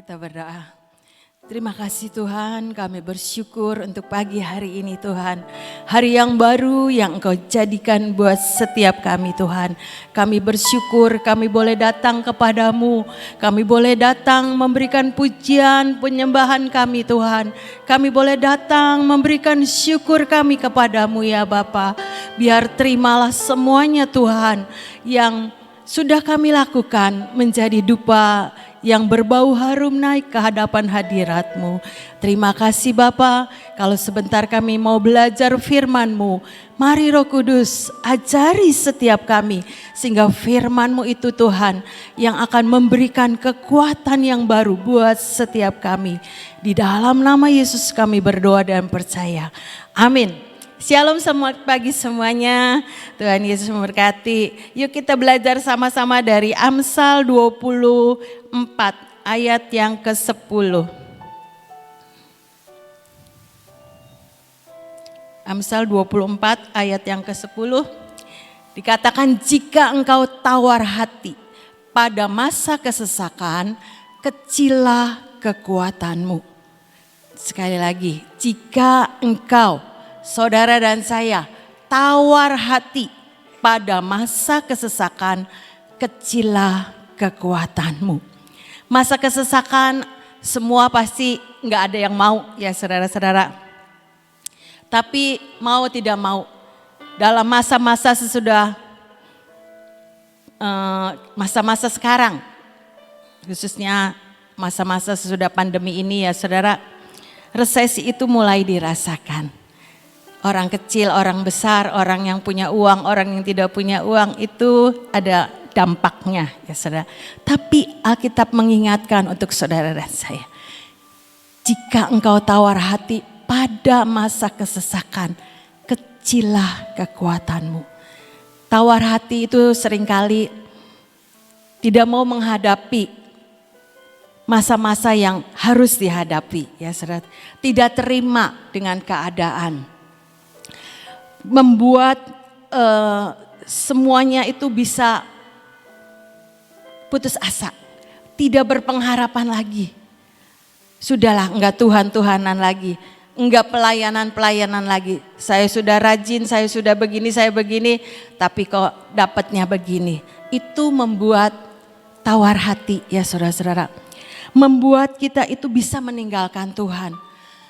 kita berdoa. Terima kasih Tuhan, kami bersyukur untuk pagi hari ini Tuhan. Hari yang baru yang Engkau jadikan buat setiap kami Tuhan. Kami bersyukur kami boleh datang kepadamu. Kami boleh datang memberikan pujian, penyembahan kami Tuhan. Kami boleh datang memberikan syukur kami kepadamu ya Bapa. Biar terimalah semuanya Tuhan yang sudah kami lakukan menjadi dupa yang berbau harum naik ke hadapan hadirat-Mu. Terima kasih Bapa, kalau sebentar kami mau belajar firman-Mu. Mari Roh Kudus ajari setiap kami, sehingga firman-Mu itu Tuhan yang akan memberikan kekuatan yang baru buat setiap kami. Di dalam nama Yesus kami berdoa dan percaya. Amin. Shalom selamat pagi semuanya, Tuhan Yesus memberkati. Yuk kita belajar sama-sama dari Amsal 24 ayat yang ke-10. Amsal 24 ayat yang ke-10 dikatakan, jika engkau tawar hati pada masa kesesakan, kecillah kekuatanmu. Sekali lagi, jika engkau, saudara dan saya, tawar hati pada masa kesesakan, kecillah kekuatanmu. Masa kesesakan semua pasti nggak ada yang mau ya saudara-saudara. Tapi mau tidak mau, dalam masa-masa sesudah masa-masa sekarang, khususnya masa-masa sesudah pandemi ini ya saudara, resesi itu mulai dirasakan. Orang kecil, orang besar, orang yang punya uang, orang yang tidak punya uang, itu ada dampaknya ya saudara. Tapi Alkitab mengingatkan untuk saudara dan saya, jika engkau tawar hati pada masa kesesakan, kecillah kekuatanmu. Tawar hati itu seringkali tidak mau menghadapi masa-masa yang harus dihadapi ya saudara. Tidak terima dengan keadaan. Membuat semuanya itu bisa putus asa, tidak berpengharapan lagi. Sudahlah, enggak Tuhan-Tuhanan lagi, enggak pelayanan-pelayanan lagi. Saya sudah rajin, saya sudah begini, saya begini, tapi kok dapatnya begini. Itu membuat tawar hati ya saudara-saudara. Membuat kita itu bisa meninggalkan Tuhan,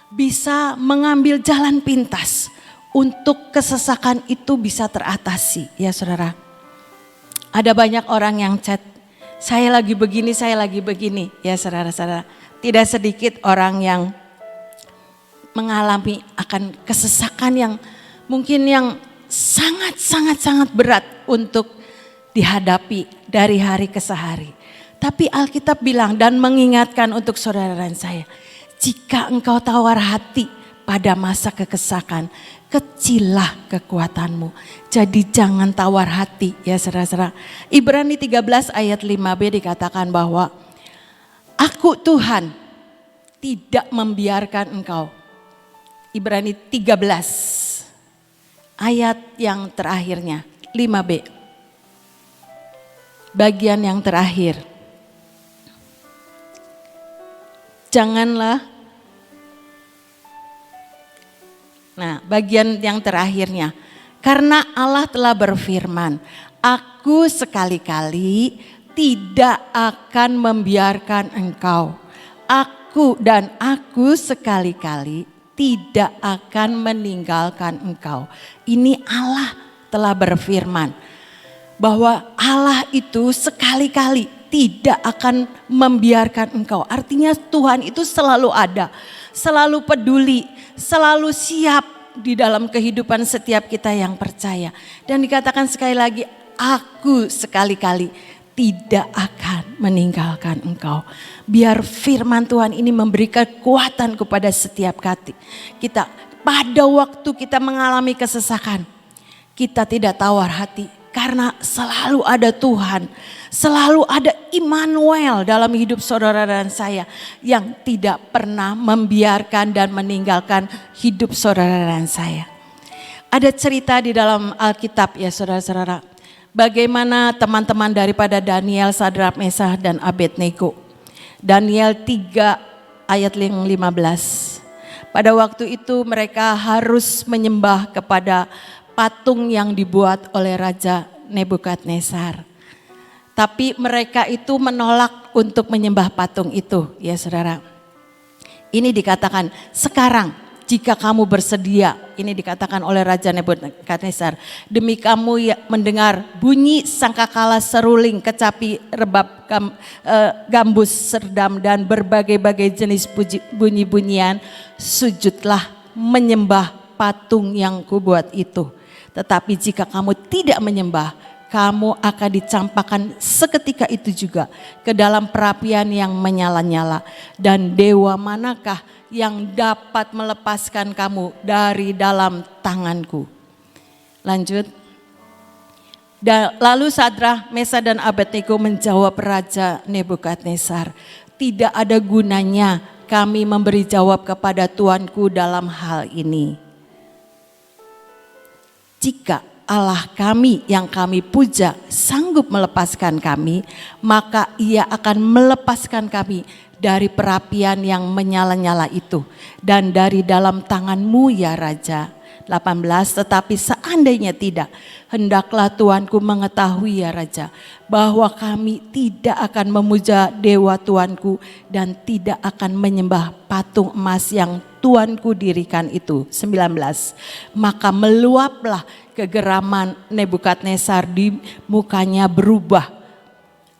bisa mengambil jalan pintas untuk kesesakan itu bisa teratasi ya saudara. Ada banyak orang yang chat, saya lagi begini ya saudara-saudara. Tidak sedikit orang yang mengalami akan kesesakan yang mungkin yang sangat berat untuk dihadapi dari hari ke hari. Tapi Alkitab bilang dan mengingatkan untuk saudara dan saya, jika engkau tawar hati pada masa kekesakan, kecillah kekuatanmu. Jadi jangan tawar hati ya saudara-saudara. Ibrani 13 ayat 5b dikatakan bahwa Aku Tuhan tidak membiarkan engkau. Ibrani 13 ayat yang terakhirnya 5b. Bagian yang terakhir. Janganlah. Nah, bagian yang terakhirnya, karena Allah telah berfirman, aku sekali-kali tidak akan membiarkan engkau. Aku sekali-kali tidak akan meninggalkan engkau. Ini Allah telah berfirman, bahwa Allah itu sekali-kali tidak akan membiarkan engkau. Artinya Tuhan itu selalu ada, selalu peduli, selalu siap di dalam kehidupan setiap kita yang percaya. Dan dikatakan sekali lagi, aku sekali-kali tidak akan meninggalkan engkau. Biar firman Tuhan ini memberi kekuatan kepada setiap kita. Pada waktu kita mengalami kesesakan, kita tidak tawar hati. Karena selalu ada Tuhan, selalu ada Immanuel dalam hidup saudara dan saya yang tidak pernah membiarkan dan meninggalkan hidup saudara dan saya. Ada cerita di dalam Alkitab ya saudara-saudara. Bagaimana teman-teman daripada Daniel, Sadrak, Mesah dan Abednego. Daniel 3 ayat yang 15. Pada waktu itu mereka harus menyembah kepada patung yang dibuat oleh Raja Nebukadnezar. Tapi mereka itu menolak untuk menyembah patung itu, ya saudara. Ini dikatakan sekarang jika kamu bersedia, ini dikatakan oleh Raja Nebukadnezar, demi kamu mendengar bunyi sangkakala, seruling, kecapi, rebab, gambus, serdam, dan berbagai-bagai jenis bunyi-bunyian, sujudlah menyembah patung yang kubuat itu. Tetapi jika kamu tidak menyembah, kamu akan dicampakkan seketika itu juga ke dalam perapian yang menyala-nyala. Dan dewa manakah yang dapat melepaskan kamu dari dalam tanganku? Lanjut. Lalu Sadrak, Mesak dan Abednego menjawab Raja Nebukadnezar, tidak ada gunanya kami memberi jawab kepada tuanku dalam hal ini. Jika Allah kami yang kami puja sanggup melepaskan kami, maka Ia akan melepaskan kami dari perapian yang menyala-nyala itu dan dari dalam tanganmu ya Raja. 18, tetapi seandainya tidak, hendaklah tuanku mengetahui ya Raja, bahwa kami tidak akan memuja dewa tuanku dan tidak akan menyembah patung emas yang tuanku dirikan itu. 19, maka meluaplah kegeraman Nebukadnezar di mukanya berubah.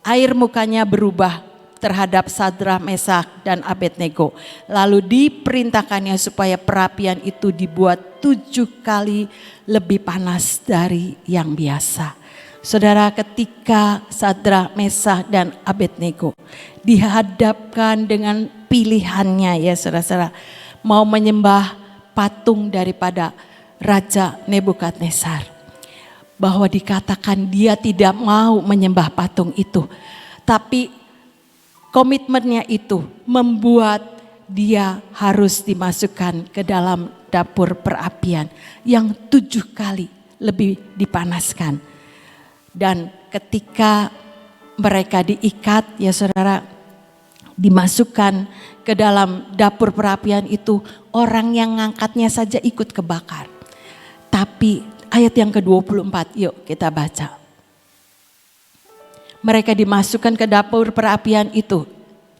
Air mukanya berubah terhadap Sadrak, Mesak dan Abednego. Lalu diperintahkannya supaya perapian itu dibuat 7 kali lebih panas dari yang biasa. Saudara, ketika Sadrak, Mesak dan Abednego dihadapkan dengan pilihannya ya saudara-saudara, mau menyembah patung daripada Raja Nebukadnezar, bahwa dikatakan dia tidak mau menyembah patung itu, tapi komitmennya itu membuat dia harus dimasukkan ke dalam dapur perapian yang 7 kali lebih dipanaskan. Dan ketika mereka diikat ya saudara, dimasukkan ke dalam dapur perapian itu, orang yang ngangkatnya saja ikut kebakar. Tapi ayat yang ke-24, yuk kita baca. Mereka dimasukkan ke dapur perapian itu.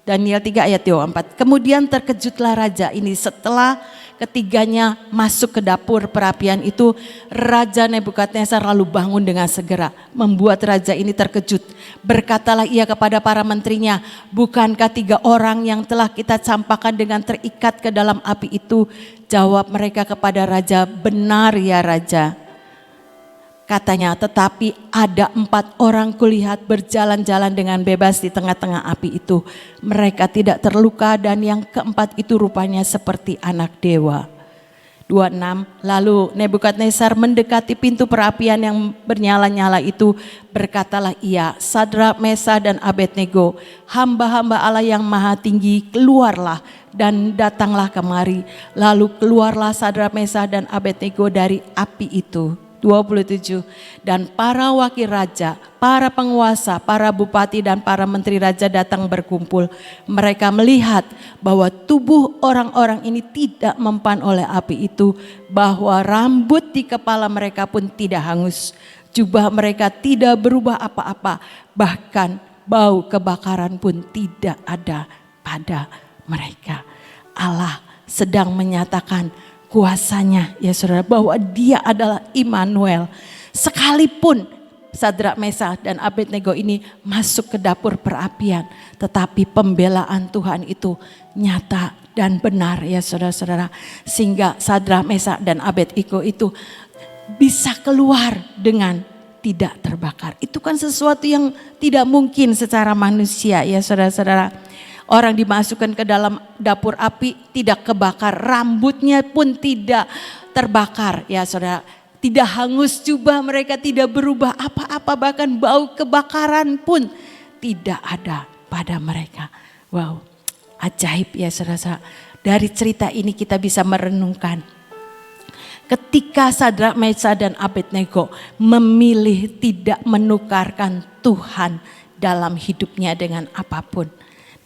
Daniel 3 ayat 24. Kemudian terkejutlah raja ini setelah ketiganya masuk ke dapur perapian itu. Raja Nebukadnezar lalu bangun dengan segera, membuat raja ini terkejut. Berkatalah ia kepada para menterinya, bukankah 3 orang yang telah kita campakkan dengan terikat ke dalam api itu? Jawab mereka kepada raja, benar ya raja. Katanya, tetapi ada 4 orang kulihat berjalan-jalan dengan bebas di tengah-tengah api itu. Mereka tidak terluka dan yang keempat itu rupanya seperti anak dewa. 26, lalu Nebukadnezar mendekati pintu perapian yang bernyala-nyala itu. Berkatalah ia, Sadrak, Mesak dan Abednego, hamba-hamba Allah yang maha tinggi, keluarlah dan datanglah kemari. Lalu keluarlah Sadrak, Mesak dan Abednego dari api itu. 27, dan para wakil raja, para penguasa, para bupati dan para menteri raja datang berkumpul. Mereka melihat bahwa tubuh orang-orang ini tidak mempan oleh api itu, bahwa rambut di kepala mereka pun tidak hangus, jubah mereka tidak berubah apa-apa, bahkan bau kebakaran pun tidak ada pada mereka. Allah sedang menyatakan kuasanya ya saudara, bahwa dia adalah Immanuel. Sekalipun Sadrak, Mesak dan Abednego ini masuk ke dapur perapian, tetapi pembelaan Tuhan itu nyata dan benar ya saudara-saudara. Sehingga Sadrak, Mesak dan Abednego itu bisa keluar dengan tidak terbakar. Itu kan sesuatu yang tidak mungkin secara manusia ya saudara-saudara. Orang dimasukkan ke dalam dapur api tidak kebakar, rambutnya pun tidak terbakar ya saudara. Tidak hangus, jubah mereka tidak berubah apa-apa, bahkan bau kebakaran pun tidak ada pada mereka. Wow, ajaib ya saudara. Dari cerita ini kita bisa merenungkan. Ketika Sadrak, Mesak dan Abednego memilih tidak menukarkan Tuhan dalam hidupnya dengan apapun.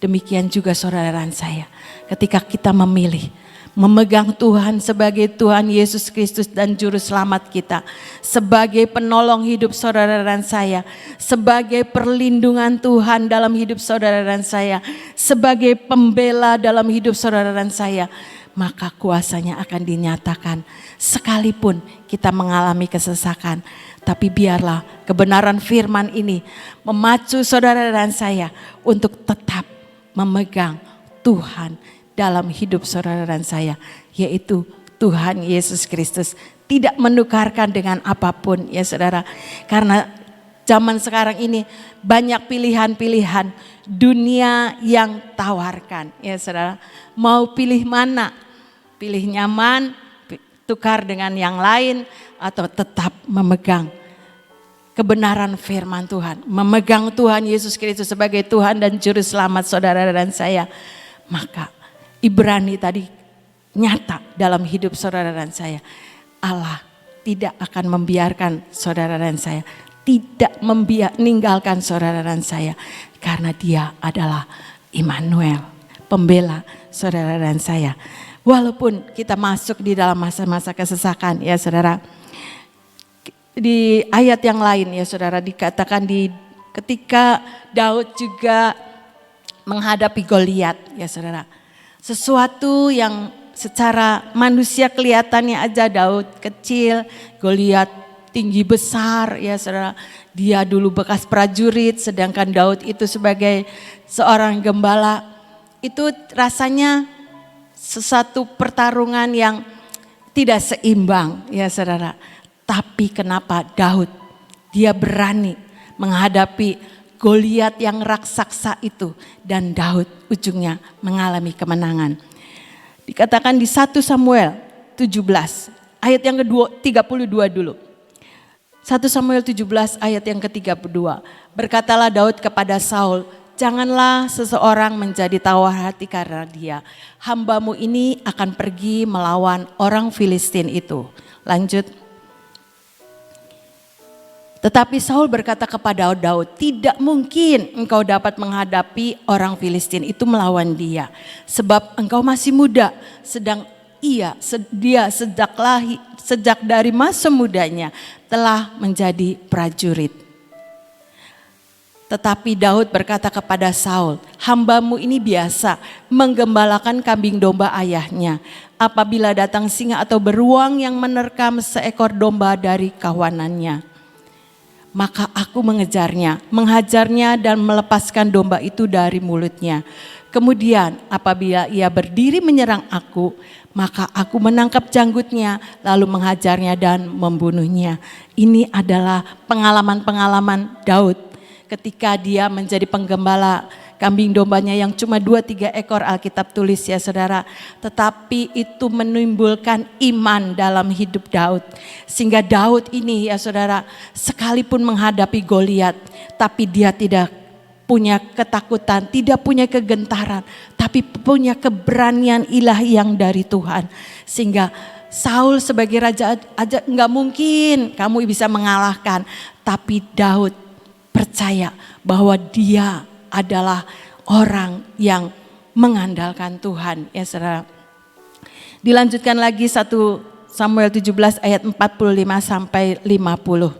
Demikian juga saudara dan saya, ketika kita memilih memegang Tuhan sebagai Tuhan Yesus Kristus dan Juru Selamat kita, sebagai penolong hidup saudara dan saya, sebagai perlindungan Tuhan dalam hidup saudara dan saya, sebagai pembela dalam hidup saudara dan saya, maka kuasanya akan dinyatakan. Sekalipun kita mengalami kesesakan, tapi biarlah kebenaran firman ini memacu saudara dan saya untuk tetap memegang Tuhan dalam hidup saudara dan saya, yaitu Tuhan Yesus Kristus. Tidak menukarkan dengan apapun ya saudara. Karena zaman sekarang ini banyak pilihan-pilihan dunia yang tawarkan ya saudara. Mau pilih mana? Pilih nyaman, tukar dengan yang lain, atau tetap memegang kebenaran firman Tuhan, memegang Tuhan Yesus Kristus sebagai Tuhan dan Juru Selamat saudara dan saya. Maka Ibrani tadi nyata dalam hidup saudara dan saya. Allah tidak akan membiarkan saudara dan saya, tidak meninggalkan saudara dan saya, karena Dia adalah Immanuel, pembela saudara dan saya. Walaupun kita masuk di dalam masa-masa kesesakan ya saudara. Di ayat yang lain ya saudara dikatakan ketika Daud juga menghadapi Goliat ya saudara. Sesuatu yang secara manusia kelihatannya aja Daud kecil, Goliat tinggi besar ya saudara. Dia dulu bekas prajurit sedangkan Daud itu sebagai seorang gembala. Itu rasanya sesuatu pertarungan yang tidak seimbang ya saudara. Tapi kenapa Daud dia berani menghadapi Goliat yang raksasa itu, dan Daud ujungnya mengalami kemenangan. Dikatakan di 1 Samuel 17 ayat yang ke-32 dulu. 1 Samuel 17 ayat yang ke-32. Berkatalah Daud kepada Saul, janganlah seseorang menjadi tawar hati karena dia. Hambamu ini akan pergi melawan orang Filistin itu. Lanjut. Tetapi Saul berkata kepada Daud, tidak mungkin engkau dapat menghadapi orang Filistin itu melawan dia. Sebab engkau masih muda, sedang dia sejak dari masa mudanya telah menjadi prajurit. Tetapi Daud berkata kepada Saul, hambamu ini biasa menggembalakan kambing domba ayahnya. Apabila datang singa atau beruang yang menerkam seekor domba dari kawanannya, maka aku menghajarnya dan melepaskan domba itu dari mulutnya. Kemudian apabila ia berdiri menyerang aku, maka aku menangkap janggutnya lalu menghajarnya dan membunuhnya. Ini adalah pengalaman-pengalaman Daud ketika dia menjadi penggembala kambing dombanya yang cuma 2-3 ekor, Alkitab tulis ya saudara. Tetapi itu menimbulkan iman dalam hidup Daud. Sehingga Daud ini ya saudara, sekalipun menghadapi Goliat, tapi dia tidak punya ketakutan, tidak punya kegentaran, tapi punya keberanian ilahi yang dari Tuhan. Sehingga Saul sebagai raja aja nggak mungkin kamu bisa mengalahkan. Tapi Daud percaya bahwa dia adalah orang yang mengandalkan Tuhan ya saudara. Dilanjutkan lagi 1 Samuel 17 ayat 45 sampai 50.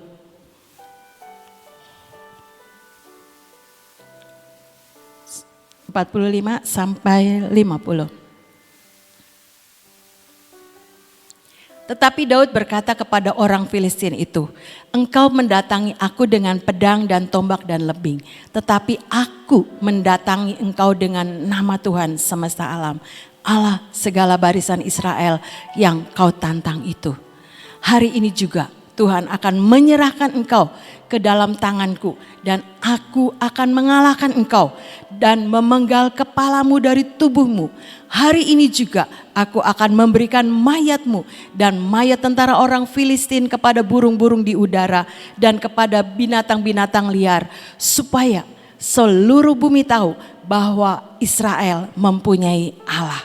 45 sampai 50. Tetapi Daud berkata kepada orang Filistin itu, engkau mendatangi aku dengan pedang dan tombak dan lebing. Tetapi aku mendatangi engkau dengan nama Tuhan semesta alam, Allah segala barisan Israel yang kau tantang itu. Hari ini juga Tuhan akan menyerahkan engkau ke dalam tanganku, dan aku akan mengalahkan engkau dan memenggal kepalamu dari tubuhmu. Hari ini juga aku akan memberikan mayatmu dan mayat tentara orang Filistin kepada burung-burung di udara dan kepada binatang-binatang liar, supaya seluruh bumi tahu bahwa Israel mempunyai Allah.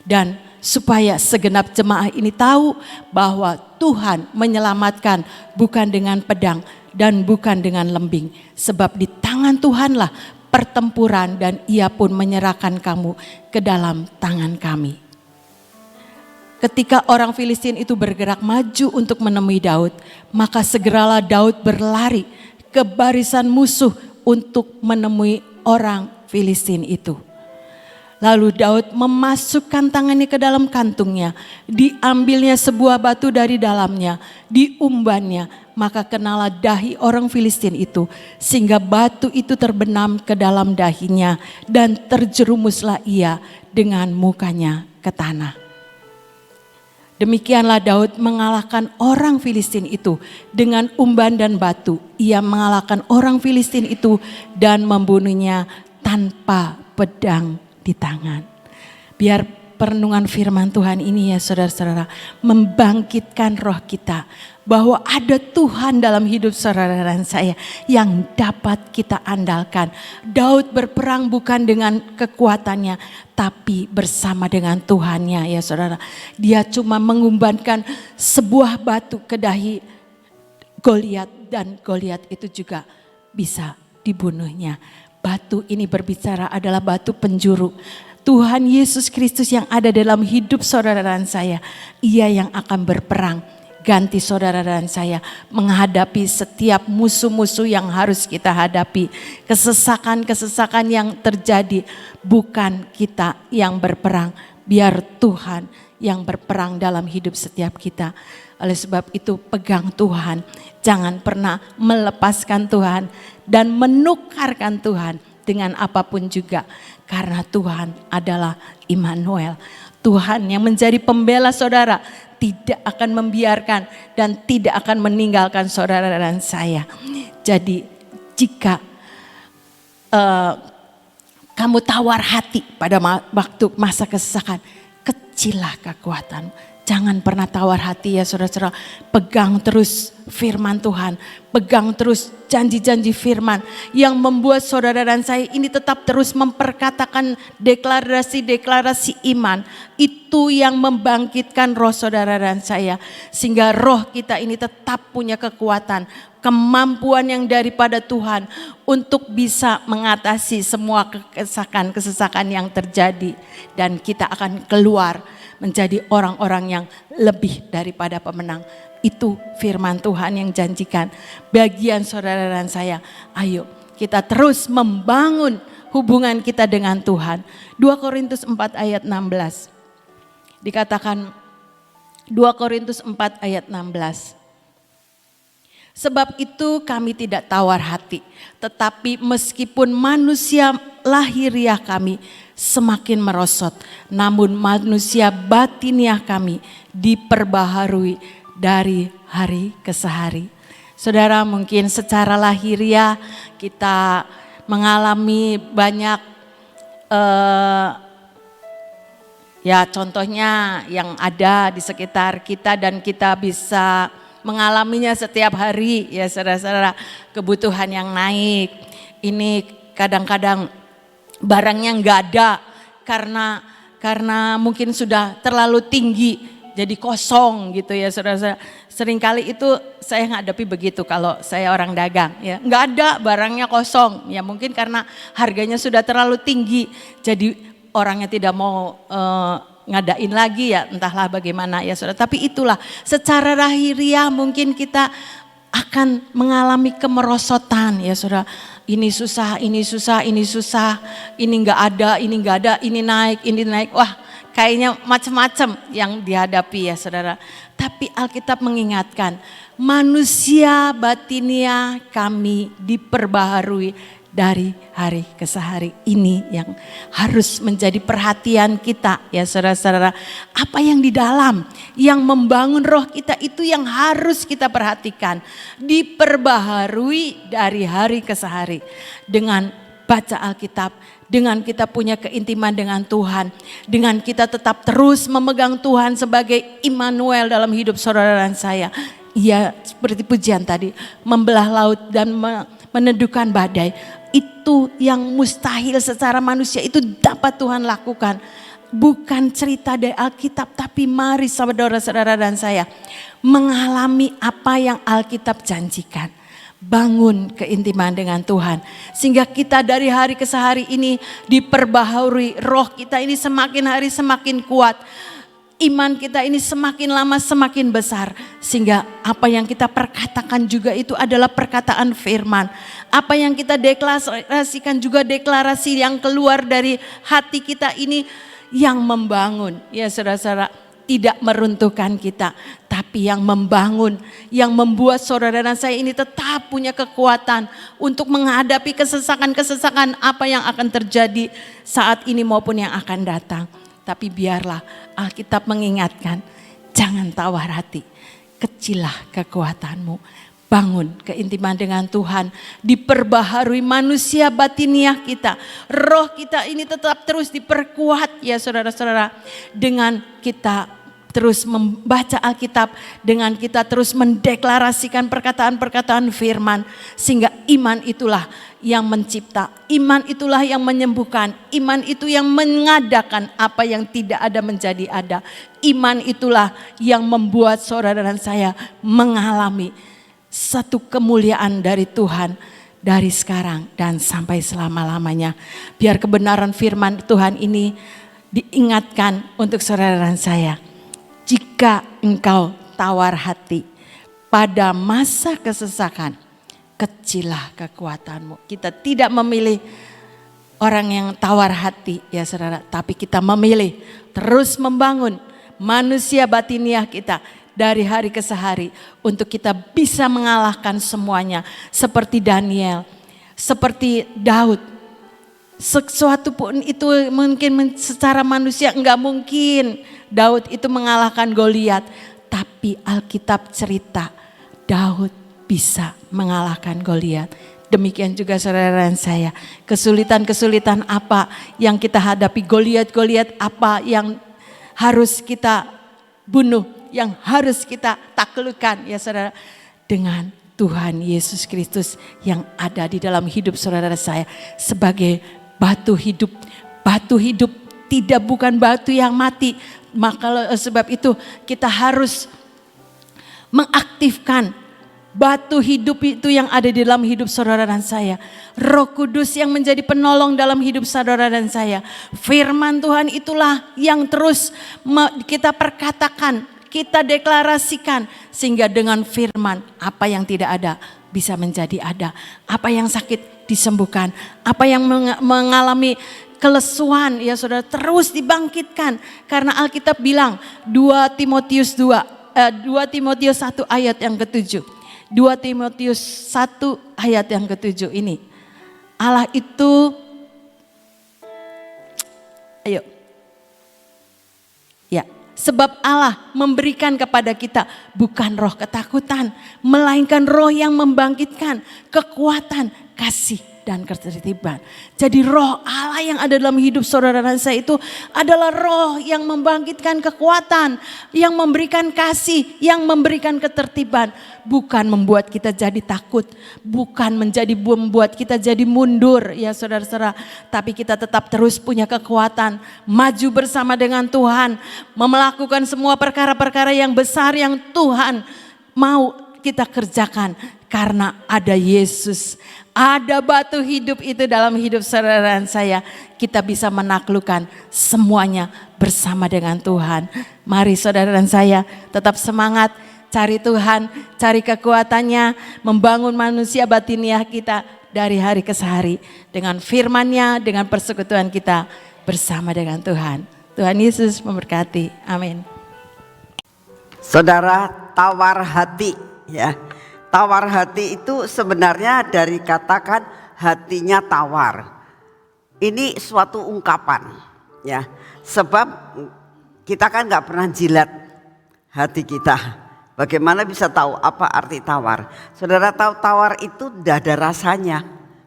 Dan supaya segenap jemaah ini tahu bahwa Tuhan menyelamatkan bukan dengan pedang dan bukan dengan lembing. Sebab di tangan Tuhanlah pertempuran dan ia pun menyerahkan kamu ke dalam tangan kami. Ketika orang Filistin itu bergerak maju untuk menemui Daud, maka segeralah Daud berlari ke barisan musuh untuk menemui orang Filistin itu. Lalu Daud memasukkan tangannya ke dalam kantungnya, diambilnya sebuah batu dari dalamnya, diumbannya, maka kenalah dahi orang Filistin itu, sehingga batu itu terbenam ke dalam dahinya dan terjerumuslah ia dengan mukanya ke tanah. Demikianlah Daud mengalahkan orang Filistin itu dengan umban dan batu. Ia mengalahkan orang Filistin itu dan membunuhnya tanpa pedang di tangan. Biar perenungan firman Tuhan ini ya saudara-saudara membangkitkan roh kita bahwa ada Tuhan dalam hidup saudara dan saya yang dapat kita andalkan. Daud berperang bukan dengan kekuatannya tapi bersama dengan Tuhannya ya saudara. Dia cuma mengumbankan sebuah batu ke dahi Goliat dan Goliat itu juga bisa dibunuhnya. Batu ini berbicara adalah batu penjuru. Tuhan Yesus Kristus yang ada dalam hidup saudara dan saya. Ia yang akan berperang ganti saudara dan saya menghadapi setiap musuh-musuh yang harus kita hadapi. Kesesakan-kesesakan yang terjadi bukan kita yang berperang. Biar Tuhan yang berperang dalam hidup setiap kita. Oleh sebab itu pegang Tuhan. Jangan pernah melepaskan Tuhan dan menukarkan Tuhan dengan apapun juga. Karena Tuhan adalah Immanuel. Tuhan yang menjadi pembela saudara tidak akan membiarkan dan tidak akan meninggalkan saudara dan saya. Jadi jika kamu tawar hati pada waktu masa kesesakan, kecillah kekuatanmu. Jangan pernah tawar hati ya saudara-saudara. Pegang terus firman Tuhan. Pegang terus janji-janji firman. Yang membuat saudara dan saya ini tetap terus memperkatakan deklarasi-deklarasi iman. Itu yang membangkitkan roh saudara dan saya. Sehingga roh kita ini tetap punya kekuatan. Kemampuan yang daripada Tuhan. Untuk bisa mengatasi semua kesesakan yang terjadi. Dan kita akan keluar menjadi orang-orang yang lebih daripada pemenang. Itu firman Tuhan yang janjikan. Bagian saudara dan saya, ayo kita terus membangun hubungan kita dengan Tuhan. 2 Korintus 4 ayat 16. Dikatakan 2 Korintus 4 ayat 16. Sebab itu kami tidak tawar hati, tetapi meskipun manusia lahiriah kami semakin merosot, namun manusia batiniah kami diperbaharui dari hari ke hari. Saudara, mungkin secara lahiriah kita mengalami banyak ya contohnya yang ada di sekitar kita dan kita bisa mengalaminya setiap hari ya saudara-saudara. Kebutuhan yang naik, ini kadang-kadang barangnya nggak ada karena mungkin sudah terlalu tinggi jadi kosong gitu ya saudara-saudara. Seringkali itu saya menghadapi begitu kalau saya orang dagang ya, nggak ada barangnya kosong ya, mungkin karena harganya sudah terlalu tinggi jadi orangnya tidak mau ngadain lagi ya, entahlah bagaimana ya saudara. Tapi itulah secara lahiriah mungkin kita akan mengalami kemerosotan ya saudara. Ini susah, ini susah, ini susah, ini enggak ada, ini enggak ada, ini naik. Wah, kayaknya macam-macam yang dihadapi ya saudara. Tapi Alkitab mengingatkan, manusia batinia kami diperbaharui dari hari ke hari. Ini yang harus menjadi perhatian kita ya saudara-saudara. Apa yang di dalam yang membangun roh kita itu yang harus kita perhatikan. Diperbaharui dari hari ke hari. Dengan baca Alkitab, dengan kita punya keintiman dengan Tuhan, dengan kita tetap terus memegang Tuhan sebagai Immanuel dalam hidup saudara dan saya. Ia seperti pujian tadi, membelah laut dan meneduhkan badai. Itu yang mustahil secara manusia itu dapat Tuhan lakukan. Bukan cerita dari Alkitab, tapi mari saudara-saudara dan saya mengalami apa yang Alkitab janjikan. bangun keintiman dengan Tuhan. Sehingga kita dari hari ke hari ini diperbaharui, roh kita ini semakin hari semakin kuat. Iman kita ini semakin lama semakin besar. Sehingga apa yang kita perkatakan juga itu adalah perkataan firman. Apa yang kita deklarasikan juga deklarasi yang keluar dari hati kita ini yang membangun. Ya saudara-saudara, tidak meruntuhkan kita, tapi yang membangun, yang membuat saudara dan saya ini tetap punya kekuatan untuk menghadapi kesesakan-kesesakan apa yang akan terjadi saat ini maupun yang akan datang. Tapi biarlah Alkitab mengingatkan, jangan tawar hati, kecillah kekuatanmu. Bangun keintiman dengan Tuhan, diperbaharui manusia batiniah kita. Roh kita ini tetap terus diperkuat ya saudara-saudara, dengan kita terus membaca Alkitab, dengan kita terus mendeklarasikan perkataan-perkataan firman. Sehingga iman itulah yang mencipta, iman itulah yang menyembuhkan, iman itu yang mengadakan apa yang tidak ada menjadi ada. Iman itulah yang membuat saudara dan saya mengalami satu kemuliaan dari Tuhan dari sekarang dan sampai selama-lamanya. Biar kebenaran firman Tuhan ini diingatkan untuk saudara dan saya. Jika engkau tawar hati pada masa kesesakan, kecillah kekuatanmu. Kita tidak memilih orang yang tawar hati ya saudara, tapi kita memilih terus membangun manusia batiniah kita dari hari ke hari untuk kita bisa mengalahkan semuanya. Seperti Daniel, seperti Daud. Sesuatu pun itu mungkin secara manusia enggak mungkin Daud itu mengalahkan Goliat, tapi Alkitab cerita Daud bisa mengalahkan Goliat. Demikian juga saudara dan saya, kesulitan-kesulitan apa yang kita hadapi, Goliat-Goliat apa yang harus kita bunuh, yang harus kita taklukkan ya saudara, dengan Tuhan Yesus Kristus yang ada di dalam hidup saudara saya sebagai batu hidup. Batu hidup tidak bukan batu yang mati. Maka sebab itu kita harus mengaktifkan batu hidup itu yang ada di dalam hidup saudara dan saya. Roh Kudus yang menjadi penolong dalam hidup saudara dan saya. Firman Tuhan itulah yang terus kita perkatakan, kita deklarasikan. Sehingga dengan firman apa yang tidak ada bisa menjadi ada. Apa yang sakit disembuhkan. Apa yang mengalami kelesuan ya saudara terus dibangkitkan. Karena Alkitab bilang 2 Timotius 1 ayat yang ke-7. 2 Timotius 1 ayat yang ke-7 ini. Allah itu, ayo. Ya, sebab Allah memberikan kepada kita bukan roh ketakutan, melainkan roh yang membangkitkan kekuatan, kasih dan ketertiban. Jadi roh Allah yang ada dalam hidup saudara dan saya itu adalah roh yang membangkitkan kekuatan, yang memberikan kasih, yang memberikan ketertiban. Bukan membuat kita jadi takut, bukan membuat kita jadi mundur ya saudara-saudara. Tapi kita tetap terus punya kekuatan, maju bersama dengan Tuhan, melakukan semua perkara-perkara yang besar yang Tuhan mau kita kerjakan. Karena ada Yesus, ada batu hidup itu dalam hidup saudara dan saya. Kita bisa menaklukkan semuanya bersama dengan Tuhan. Mari saudara dan saya tetap semangat, cari Tuhan, cari kekuatannya, membangun manusia batiniah kita dari hari ke hari. Dengan firman-Nya, dengan persekutuan kita bersama dengan Tuhan. Tuhan Yesus memberkati, amin. Saudara, tawar hati ya. Tawar hati itu sebenarnya dari katakan hatinya tawar. Ini suatu ungkapan ya. Sebab kita kan nggak pernah jilat hati kita. Bagaimana bisa tahu apa arti tawar? Saudara tahu tawar itu tidak ada rasanya.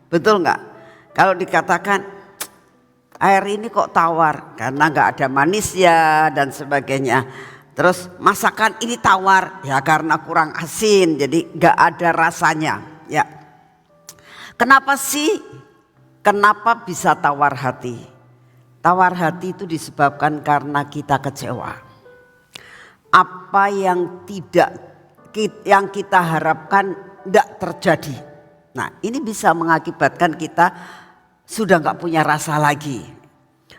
Betul nggak? Kalau dikatakan air ini kok tawar karena nggak ada manisnya dan sebagainya. Terus masakan ini tawar ya karena kurang asin, jadi gak ada rasanya ya. Kenapa sih? Kenapa bisa tawar hati? Tawar hati itu disebabkan karena kita kecewa. Apa yang kita harapkan tidak terjadi. Nah, ini bisa mengakibatkan kita sudah nggak punya rasa lagi.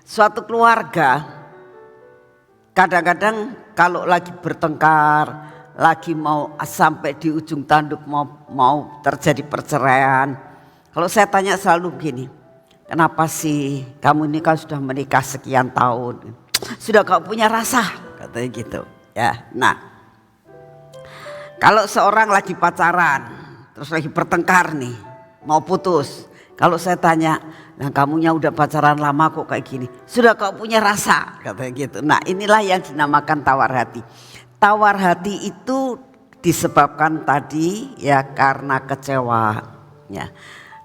Suatu keluarga kadang-kadang kalau lagi bertengkar, lagi mau sampai di ujung tanduk mau terjadi perceraian. Kalau saya tanya selalu begini, kenapa sih kamu ini kan sudah menikah sekian tahun, sudah gak punya rasa, katanya gitu. Ya, nah, kalau seorang lagi pacaran, terus lagi bertengkar nih, mau putus. Kalau saya tanya, nah kamunya udah pacaran lama kok kayak gini, sudah gak punya rasa, katanya gitu. Nah, inilah yang dinamakan tawar hati. Tawar hati itu disebabkan tadi ya karena kecewa, ya,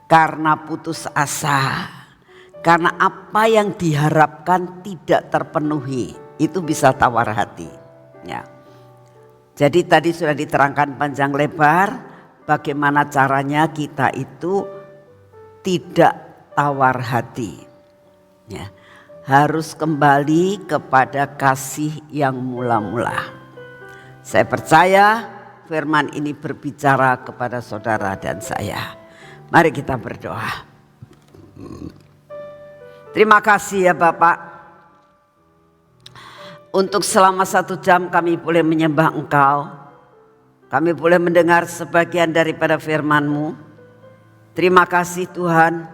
karena putus asa, karena apa yang diharapkan tidak terpenuhi, itu bisa tawar hati. Ya. Jadi tadi sudah diterangkan panjang lebar bagaimana caranya kita itu tidak tawar hati. Ya. Harus kembali kepada kasih yang mula-mula. Saya percaya firman ini berbicara kepada saudara dan saya. Mari kita berdoa. Terima kasih ya Bapak. Untuk selama 1 jam kami boleh menyembah Engkau. Kami boleh mendengar sebagian daripada firman-Mu. Terima kasih Tuhan.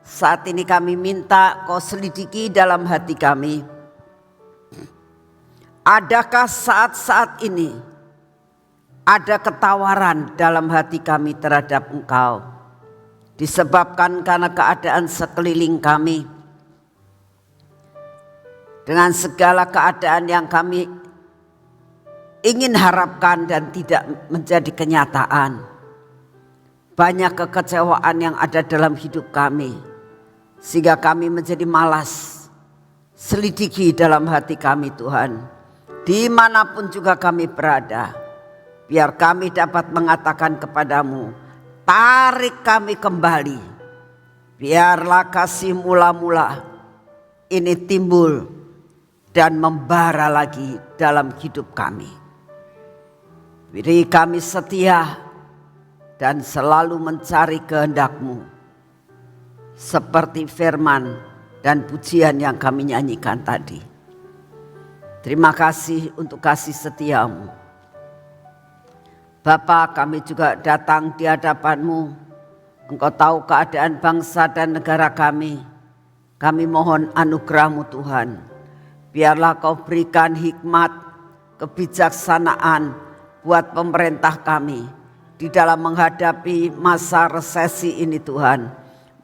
Saat ini kami minta Kau selidiki dalam hati kami. Adakah saat-saat ini ada ketawaran dalam hati kami terhadap Engkau, disebabkan karena keadaan sekeliling kami, dengan segala keadaan yang kami ingin harapkan dan tidak menjadi kenyataan. Banyak kekecewaan yang ada dalam hidup kami, sehingga kami menjadi malas. Selidiki dalam hati kami Tuhan. Dimanapun juga kami berada, biar kami dapat mengatakan kepadamu, tarik kami kembali. Biarlah kasih mula-mula ini timbul dan membara lagi dalam hidup kami. Beri kami setia dan selalu mencari kehendak-Mu. Seperti firman dan pujian yang kami nyanyikan tadi. Terima kasih untuk kasih setia-Mu. Bapa, kami juga datang di hadapan-Mu. Engkau tahu keadaan bangsa dan negara kami. Kami mohon anugerah-Mu Tuhan. Biarlah Kau berikan hikmat, kebijaksanaan buat pemerintah kami di dalam menghadapi masa resesi ini Tuhan.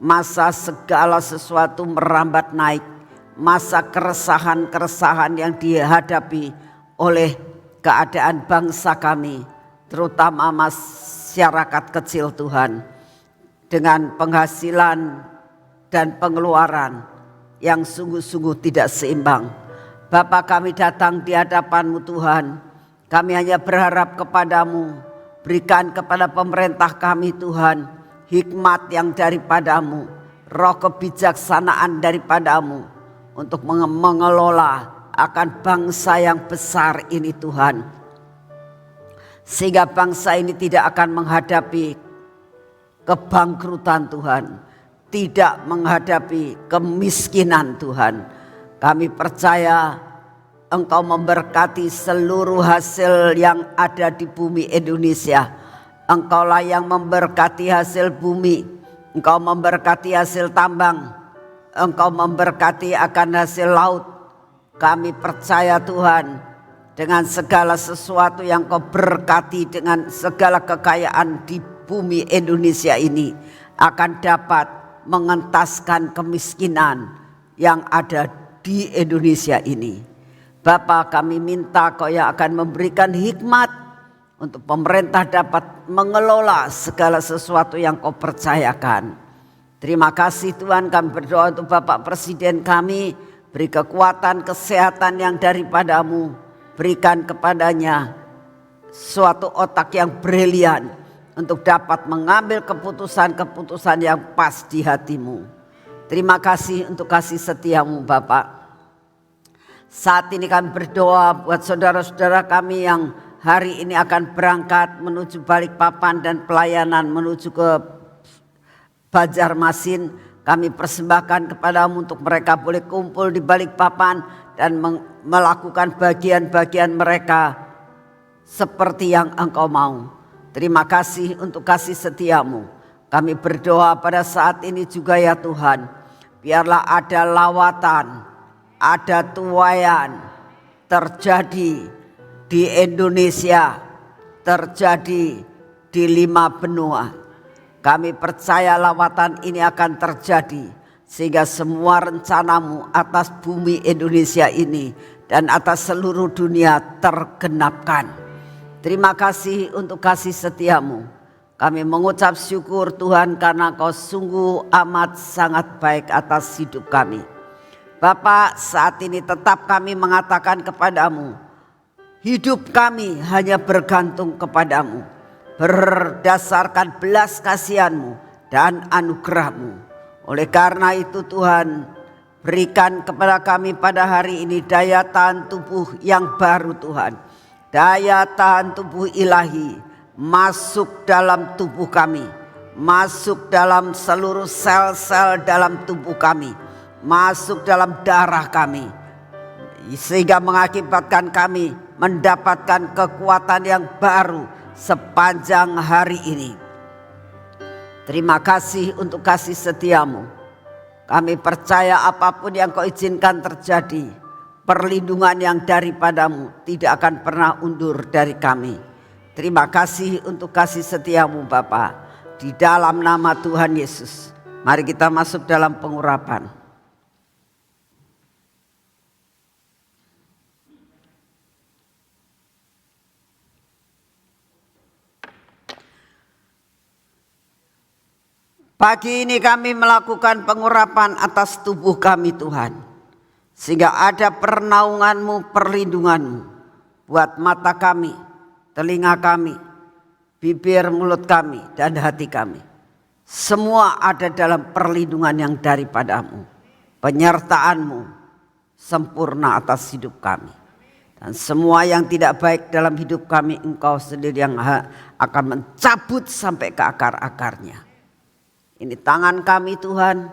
Masa segala sesuatu merambat naik. Masa keresahan-keresahan yang dihadapi oleh keadaan bangsa kami, terutama masyarakat kecil Tuhan, dengan penghasilan dan pengeluaran yang sungguh-sungguh tidak seimbang. Bapa, kami datang di hadapan-Mu Tuhan, kami hanya berharap kepadamu, berikan kepada pemerintah kami Tuhan, hikmat yang daripadamu, roh kebijaksanaan daripadamu, untuk mengelola akan bangsa yang besar ini Tuhan. Sehingga bangsa ini tidak akan menghadapi kebangkrutan Tuhan. Tidak menghadapi kemiskinan Tuhan. Kami percaya Engkau memberkati seluruh hasil yang ada di bumi Indonesia. Engkaulah yang memberkati hasil bumi. Engkau memberkati hasil tambang. Engkau memberkati akan hasil laut. Kami percaya Tuhan, dengan segala sesuatu yang Kau berkati, dengan segala kekayaan di bumi Indonesia ini, akan dapat mengentaskan kemiskinan yang ada di Indonesia ini. Bapa, kami minta Kau yang akan memberikan hikmat untuk pemerintah dapat mengelola segala sesuatu yang Kau percayakan. Terima kasih Tuhan, kami berdoa untuk Bapak Presiden kami, beri kekuatan kesehatan yang daripadamu, berikan kepadanya suatu otak yang brilian untuk dapat mengambil keputusan-keputusan yang pas di hati-Mu. Terima kasih untuk kasih setia-Mu Bapak. Saat ini kami berdoa buat saudara-saudara kami yang hari ini akan berangkat menuju Balikpapan dan pelayanan menuju ke Banjarmasin. Kami persembahkan kepadamu untuk mereka boleh kumpul di Balikpapan dan melakukan bagian-bagian mereka seperti yang Engkau mau. Terima kasih untuk kasih setiamu. Kami berdoa pada saat ini juga ya Tuhan, biarlah ada lawatan, ada tuaian terjadi di Indonesia, terjadi di 5 benua. Kami percaya lawatan ini akan terjadi sehingga semua rencanamu atas bumi Indonesia ini dan atas seluruh dunia tergenapkan. Terima kasih untuk kasih setiamu. Kami mengucap syukur Tuhan karena Kau sungguh amat sangat baik atas hidup kami. Bapa, saat ini tetap kami mengatakan kepadamu, hidup kami hanya bergantung kepadamu, berdasarkan belas kasihan-Mu dan anugerah-Mu. Oleh karena itu Tuhan, berikan kepada kami pada hari ini daya tahan tubuh yang baru Tuhan. Daya tahan tubuh ilahi masuk dalam tubuh kami, masuk dalam seluruh sel-sel dalam tubuh kami, masuk dalam darah kami, sehingga mengakibatkan kami mendapatkan kekuatan yang baru sepanjang hari ini. Terima kasih untuk kasih setiamu. Kami percaya apapun yang Kau izinkan terjadi, perlindungan yang daripadamu tidak akan pernah undur dari kami. Terima kasih untuk kasih setiamu Bapa. Di dalam nama Tuhan Yesus, mari kita masuk dalam pengurapan. Pagi ini kami melakukan pengurapan atas tubuh kami Tuhan. Sehingga ada pernaungan-Mu, perlindungan-Mu buat mata kami, telinga kami, bibir, mulut kami, dan hati kami. Semua ada dalam perlindungan yang daripadamu. Penyertaan-Mu sempurna atas hidup kami. Dan semua yang tidak baik dalam hidup kami, Engkau sendiri yang akan mencabut sampai ke akar-akarnya. Ini tangan kami Tuhan.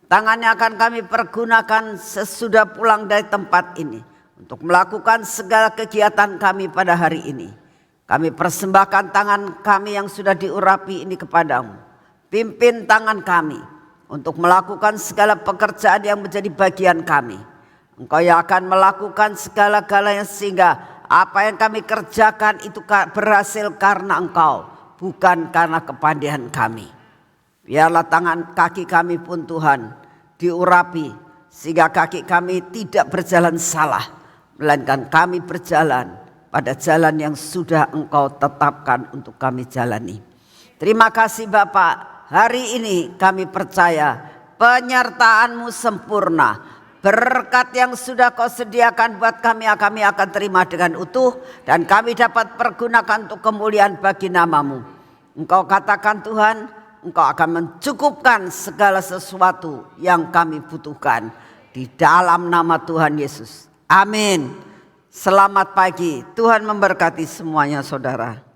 Tangannya akan kami pergunakan sesudah pulang dari tempat ini untuk melakukan segala kegiatan kami pada hari ini. Kami persembahkan tangan kami yang sudah diurapi ini kepadamu. Pimpin tangan kami untuk melakukan segala pekerjaan yang menjadi bagian kami. Engkau yang akan melakukan segala-galanya sehingga apa yang kami kerjakan itu berhasil karena Engkau, bukan karena kepandaian kami. Biarlah tangan kaki kami pun Tuhan diurapi sehingga kaki kami tidak berjalan salah, melainkan kami berjalan pada jalan yang sudah Engkau tetapkan untuk kami jalani. Terima kasih Bapak, hari ini kami percaya penyertaan-Mu sempurna. Berkat yang sudah Kau sediakan buat kami akan terima dengan utuh dan kami dapat pergunakan untuk kemuliaan bagi nama-Mu. Engkau katakan Tuhan, Engkau akan mencukupkan segala sesuatu yang kami butuhkan di dalam nama Tuhan Yesus. Amin. Selamat pagi. Tuhan memberkati semuanya saudara.